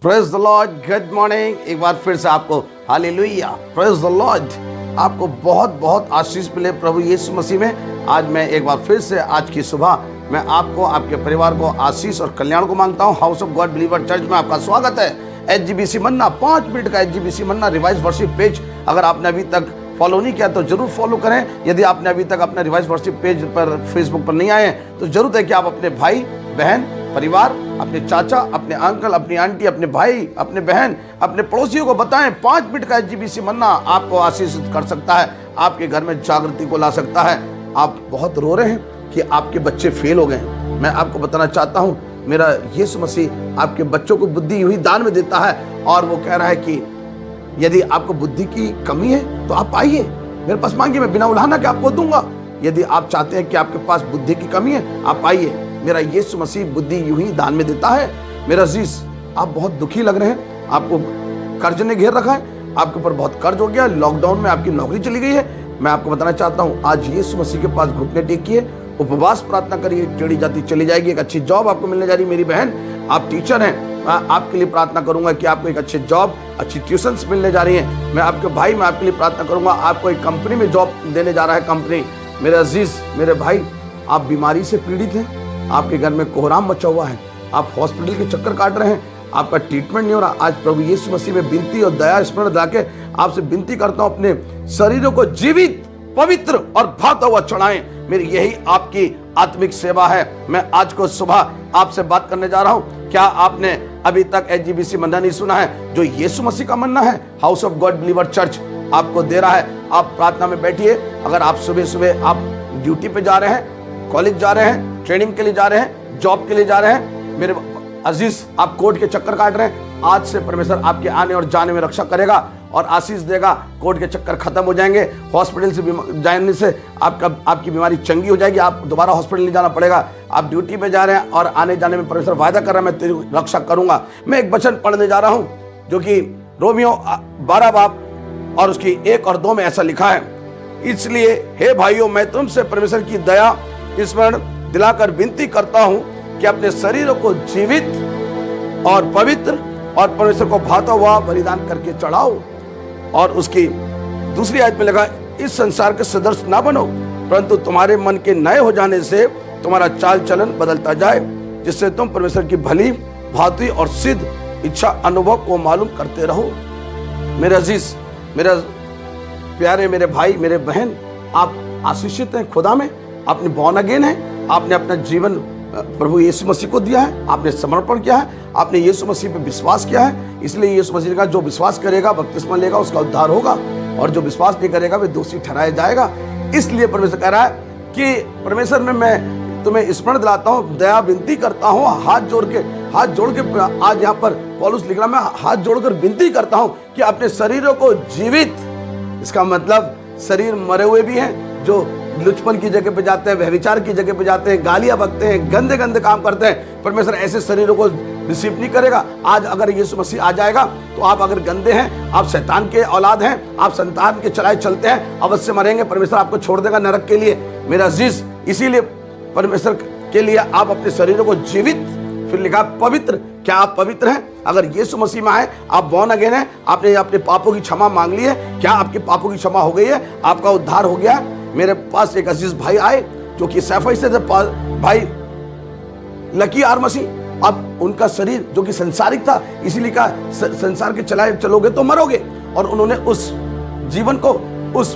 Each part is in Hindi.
Praise the Lord, good morning. एक बार फिर से आपको हालेलुया, प्रेज द लॉर्ड, आपको बहुत बहुत आशीष मिले प्रभु यीशु मसीह में। आज मैं एक बार फिर से आज की सुबह मैं आपको, आपके परिवार को आशीष और कल्याण को मांगता हूँ। House of God believer church में आपका स्वागत है। एचजीबीसी मन्ना 5 मिनट का एचजीबीसी मन्ना रिवाइज वर्शिप पेज अगर आपने अभी तक फॉलो नहीं किया तो जरूर फॉलो करें। यदि आपने अभी तक अपने रिवाइज वर्शिप पेज पर फेसबुक पर नहीं आए हैं तो जरूर है कि आप अपने भाई बहन, परिवार, अपने चाचा, अपने अंकल, अपनी आंटी, अपने भाई, अपने बहन, अपने पड़ोसियों को बताएं। 5 मिनट का एचजीबीसी मन्ना आपको आशीषित कर सकता है, आपके घर में जागृति को ला सकता है। आप बहुत रो रहे हैं कि आपके बच्चे फेल हो गए हैं। मैं आपको बताना चाहता हूं, मेरा यीशु मसीह आपके बच्चों को बुद्धि यूं ही दान में देता है और वो कह रहा है कि यदि आपको बुद्धि की कमी है तो आप आइए मेरे पास मांगिए, मैं बिना उलाहना के आपको दूंगा। यदि आप चाहते हैं कि आपके पास बुद्धि की कमी है, आप आइए, मेरा यीशु मसीह बुद्धि यूं ही दान में देता है। मेरा अजीज, आप बहुत दुखी लग रहे हैं, आपको कर्ज ने घेर रखा है, आपके ऊपर बहुत कर्ज हो गया, लॉकडाउन में आपकी नौकरी चली गई है। मैं आपको बताना चाहता हूं, आज यीशु मसीह के पास घुटने टेकिए, उपवास प्रार्थना करिए, टेढ़ी जाती चली जाएगी। एक अच्छी जॉब आपको मिलने जा रही है। मेरी बहन, आप टीचर हैं, मैं आपके लिए प्रार्थना करूंगा कि आपको एक अच्छी जॉब, अच्छी ट्यूशंस मिलने जा रही हैं। मैं आपके भाई, मैं आपके लिए प्रार्थना करूंगा, आपको एक कंपनी में जॉब देने जा रहा है कंपनी। मेरे अजीज, मेरे भाई, आप बीमारी से पीड़ित हैं, आपके घर में कोहराम मचा हुआ है, आप हॉस्पिटल के चक्कर काट रहे हैं, आपका ट्रीटमेंट नहीं हो रहा। आज प्रभु यीशु मसीह में विनती और दया स्मरण लाके आपसे विनती करता हूं, अपने शरीरों को जीवित, पवित्र और भाता हुआ चढ़ाएं। मेरी यही आपकी आत्मिक सेवा है। मैं आज को सुबह आपसे बात करने जा रहा हूं। क्या आपने अभी तक एचजीबीसी मन्ना नहीं सुना है? जो यीशु मसीह का मन्ना है, house of God believer church आपको दे रहा है। आप प्रार्थना में बैठिए। अगर आप सुबह सुबह आप ड्यूटी पे जा रहे हैं, कॉलेज जा रहे हैं, ट्रेनिंग के लिए जा रहे हैं, जॉब के लिए जा रहे हैं, मेरे अजीज, आप कोर्ट के चक्कर काट रहे हैं, आज से परमेश्वर आपके आने और जाने में रक्षा करेगा और आशीष देगा। कोर्ट के चक्कर खत्म हो जाएंगे, हॉस्पिटल से जाने से आपकी बीमारी चंगी हो जाएगी, आप दोबारा हॉस्पिटल नहीं जाना पड़ेगा। आप ड्यूटी पे जा रहे हैं और आने जाने में परमेश्वर वायदा कर रहा है, मैं तेरी रक्षा करूंगा। मैं एक वचन पढ़ने जा रहा हूं जो कि रोमियो 12 बाब और उसकी 1 और 2 में ऐसा लिखा है। इसलिए हे भाइयों, मैं तुमसे परमेश्वर की दया स्मरण दिलाकर विनती करता हूं कि अपने शरीरों को जीवित और पवित्र और परमेश्वर को भाता हुआ बलिदान करके चढ़ाओ। और उसकी दूसरी आयत में लगा, इस संसार के सदृश ना बनो, परंतु तुम्हारे मन के नए हो जाने से तुम्हारा चाल चलन बदलता जाए, जिससे तुम परमेश्वर की भली भांति और सिद्ध इच्छा अनुभव को मालूम करते रहो। मेरे अजीज, मेरा प्यारे, मेरे भाई, मेरे बहन, आप आशीषित हैं खुदा में, आपने बॉर्न अगेन है, आपने अपना जीवन प्रभु यीशु मसीह को दिया है, आपने समर्पण किया है, आपने यीशु मसीह पे विश्वास किया है। इसलिए यीशु मसीह का जो विश्वास करेगा, बपतिस्मा लेगा, उसका उद्धार होगा, और जो विश्वास नहीं करेगा वे दोषी ठहराया जाएगा। इसलिए परमेश्वर कह रहा है कि परमेश्वर में मैं तुम्हें स्मरण दिलाता हूँ, दया विनती करता हूँ, हाथ जोड़ के आज यहाँ पर पौलुस लिख रहा, मैं हाथ जोड़कर विनती करता हूँ कि अपने शरीरों को जीवित, इसका मतलब शरीर मरे हुए भी हैं, जो लुचपन की जगह पे जाते हैं, व्यभिचार की जगह पे जाते हैं, गालियां बकते हैं, गंदे गंदे काम करते हैं, परमेश्वर ऐसे शरीरों को रिसीव नहीं करेगा। आज अगर यीशु मसीह आ जाएगा तो आप अगर गंदे हैं, आप शैतान के औलाद हैं, आप संतान के चलाए चलते हैं, अवश्य मरेंगे, परमेश्वर आपको छोड़ देगा नरक के लिए। मेरा अजीज, इसीलिए परमेश्वर के लिए आप अपने शरीरों को जीवित, फिर लिखा पवित्र। क्या आप पवित्र हैं? अगर यीशु मसीह में आए, आप बॉर्न अगेन हैं, आपने अपने पापों की क्षमा मांग ली है, क्या आपके पापों की क्षमा हो गई है? आपका उद्धार हो गया? मेरे पास एक अजीज भाई आए जो कि सैफई से थे, भाई लकी आर मसीह। अब उनका शरीर जो कि संसारिक था, इसीलिए कहा संसार के चलाए चलोगे तो मरोगे, और उन्होंने उस जीवन को उस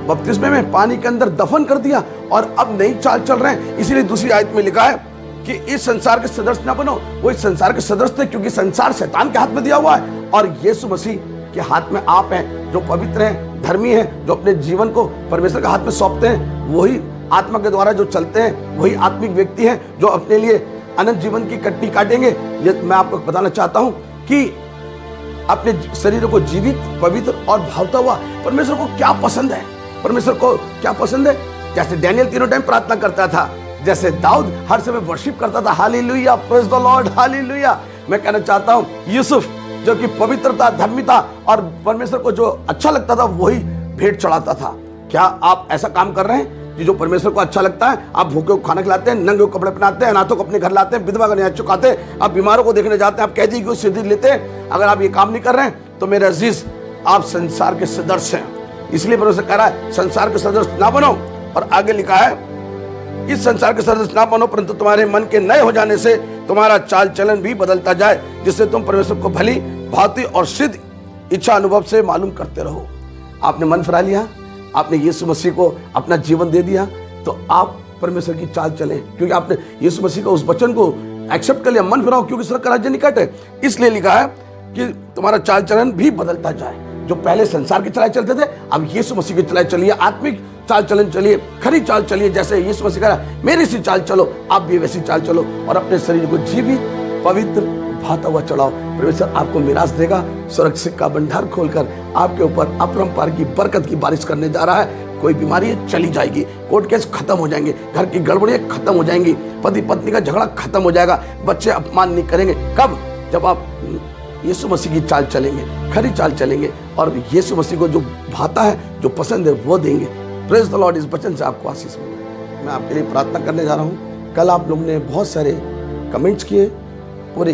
बपतिस्मे में पानी के अंदर दफन कर दिया और अब नई चाल चल रहे हैं। इसीलिए दूसरी आयत में लिखा है कि इस संसार के सदृश ना बनो। वो इस संसार के सदृश थे क्योंकि संसार शैतान के हाथ में दिया हुआ है, और यीशु मसीह के हाथ में आप हैं, जो पवित्र हैं, धर्मी हैं, जो अपने जीवन को परमेश्वर के हाथ में सौंपते हैं, वही आत्मा के द्वारा जो चलते हैं, वही आत्मिक व्यक्ति हैं जो अपने लिए अनंत जीवन की कट्टी काटेंगे। ये मैं आपको बताना चाहता हूं कि अपने शरीरों को जीवित, पवित्र और भावता हुआ। परमेश्वर को क्या पसंद है? परमेश्वर को क्या पसंद है? जैसे डैनियल 3 टाइम प्रार्थना करता था, जैसे दाऊद हर समय वर्शिप करता था, hallelujah, praise the Lord, hallelujah. मैं कहना चाहता हूं, यूसुफ जो कि पवित्रता, धर्मिता और परमेश्वर को जो अच्छा लगता था वही भेंट चढ़ाता था। क्या आप ऐसा काम कर रहे हैं? कि जो परमेश्वर को अच्छा लगता है। आप भूखे को खाना खिलाते हैं, नंगे को कपड़े पहनाते हैं, अनाथों को अपने घर लाते हैं, विधवा का न्याय चुकाते हैं, आप बीमारों को देखने जाते हैं, आप कैदी की सिद्धि लेते हैं। अगर आप ये काम नहीं कर रहे हैं तो मेरे अजीज, आप संसार के सदस्य हैं। इसलिए परमेश्वर कह रहा है संसार के सदस्य ना बनो। और आगे लिखा है इस संसार के सदस्य ना बनो, परंतु तुम्हारे मन के नए हो जाने से तुम्हारा चाल चलन भी बदलता जाए, जिससे तुम परमेश्वर को भली भांति और सिद्ध इच्छा अनुभव से मालूम करते रहो। आपने मन फिरा लिया, आपने यीशु मसीह को अपना जीवन दे दिया, तो आप परमेश्वर की चाल चले, क्योंकि आपने यीशु मसीह का उस वचन को एक्सेप्ट कर लिया। मन फिराओ क्योंकि स्वर्ग का राज्य निकट है। इसलिए लिखा है कि तुम्हारा चाल चलन भी बदलता जाए। जो पहले संसार की चलाए चलते थे, अब यीशु मसीह की चलाए चलिए, आत्मिक चाल चलन चलिए, खरी चाल चलिए। जैसे यीशु मसीह कह रहा है मेरी सी चाल चलो, आप भी वैसी चाल चलो और अपने शरीर को जीवित पवित्र भाता हुआ चढ़ाओ। परमेश्वर आपको मिरास देगा, सुरक्षित का भंडार खोलकर आपके ऊपर अपरंपार की बरकत की बारिश करने जा रहा है। कोई बीमारी चली जाएगी, कोर्ट केस खत्म हो जाएंगे, घर की गड़बड़ियां खत्म हो जाएंगी, पति पत्नी का झगड़ा खत्म हो जाएगा, बच्चे अपमान नहीं करेंगे। कब? जब आप यीशु मसीह की चाल चलेंगे, खरी चाल चलेंगे और यीशु मसीह को जो भाता है, जो पसंद है वो देंगे। Praise the Lord. इस वचन से आपको आशीष मिले। मैं आपके लिए प्रार्थना करने जा रहा हूँ। कल आप लोग ने बहुत सारे कमेंट्स किए, पूरे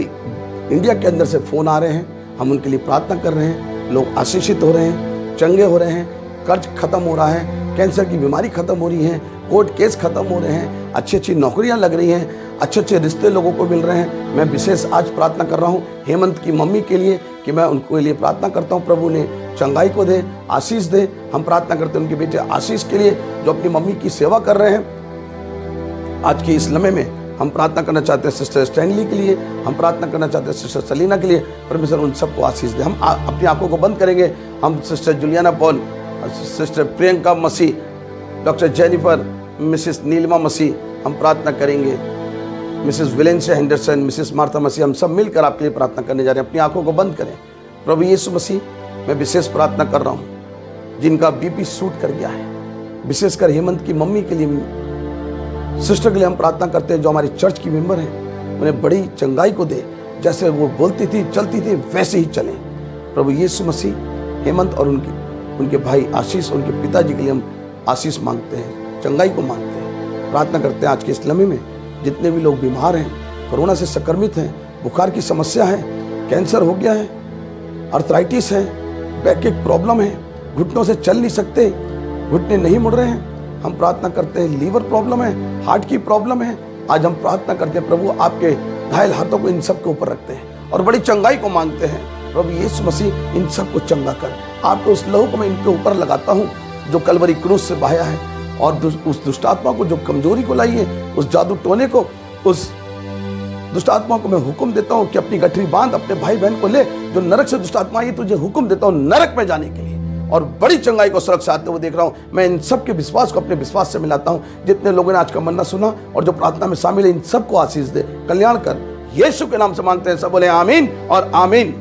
इंडिया के अंदर से फ़ोन आ रहे हैं, हम उनके लिए प्रार्थना कर रहे हैं। लोग आशीषित हो रहे हैं, चंगे हो रहे हैं, कर्ज खत्म हो रहा है, कैंसर की बीमारी खत्म हो रही है, कोर्ट केस खत्म हो रहे हैं, अच्छी अच्छी नौकरियां लग रही हैं, अच्छे अच्छे रिश्ते लोगों को मिल रहे हैं। मैं विशेष आज प्रार्थना कर रहा हूं हेमंत की मम्मी के लिए कि मैं उनको लिए प्रार्थना करता हूं, प्रभु ने चंगाई को दे, आशीष दे। हम प्रार्थना करते हैं उनके बेटे आशीष के लिए जो अपनी मम्मी की सेवा कर रहे हैं। आज की इस लम्हे में हम प्रार्थना करना चाहते हैं सिस्टर स्टैनली के लिए, हम प्रार्थना करना चाहते हैं सिस्टर सलीना के लिए। परमेश्वर उन सबको आशीष दे। हम अपनी आंखों को बंद करेंगे। हम sister Juliana Paul, sister Priyanka Masih, doctor Jennifer, Mrs Neelima Masih, हम प्रार्थना करेंगे। Mrs Valencia Henderson, Mrs Martha Masih, हम सब मिलकर आपके लिए प्रार्थना करने जा रहे हैं। अपनी आंखों को बंद करें। प्रभु यीशु मसीह, मैं विशेष प्रार्थना कर रहा हूँ जिनका बीपी शूट कर गया है, विशेषकर हेमंत की मम्मी के लिए, सिस्टर के लिए हम प्रार्थना करते हैं जो हमारी चर्च की मेंबर हैं। उन्हें बड़ी चंगाई को दे, जैसे वो बोलती थी चलती थी वैसे ही चलें। प्रभु यीशु मसीह, हेमंत और उनके भाई आशीष, उनके पिताजी के लिए हम आशीष मांगते हैं, चंगाई को मांगते हैं। प्रार्थना करते हैं आज के इस लम्हे में जितने भी लोग बीमार हैं, कोरोना से संक्रमित हैं, बुखार की समस्या है, कैंसर हो गया है, अर्थराइटिस है, बैक एक प्रॉब्लम है, घुटनों से चल नहीं सकते, घुटने नहीं मुड़ रहे हैं, हम प्रार्थना करते हैं लीवर प्रॉब्लम है, हार्ट की प्रॉब्लम है। आज हम प्रार्थना करते हैं प्रभु आपके घायल हाथों को इन सब के ऊपर रखते हैं और बड़ी चंगाई को मांगते हैं। प्रभु यीशु मसीह इन सब को चंगा कर, आपके उस लहू को मैं इनके ऊपर लगाता हूँ जो कलवरी क्रूस से बहाया है, और उस दुष्टात्मा को जो कमजोरी को लाई है, उस जादू टोने को, उस दुष्टात्मा को मैं हुक्म देता हूँ कि अपनी गठरी बांध, अपने भाई बहन को ले। जो नरक से दुष्टात्मा आई, तुझे हुक्म देता हूँ नरक में जाने के लिए। और बड़ी चंगाई को सुरक्षा आते हुए देख रहा हूँ। मैं इन सब के विश्वास को अपने विश्वास से मिलाता हूँ। जितने लोगों ने आज का मन्ना सुना और जो प्रार्थना में शामिल है, इन सबको आशीष दे, कल्याण कर। यीशु के नाम से मांगते हैं, सब बोले आमीन और आमीन।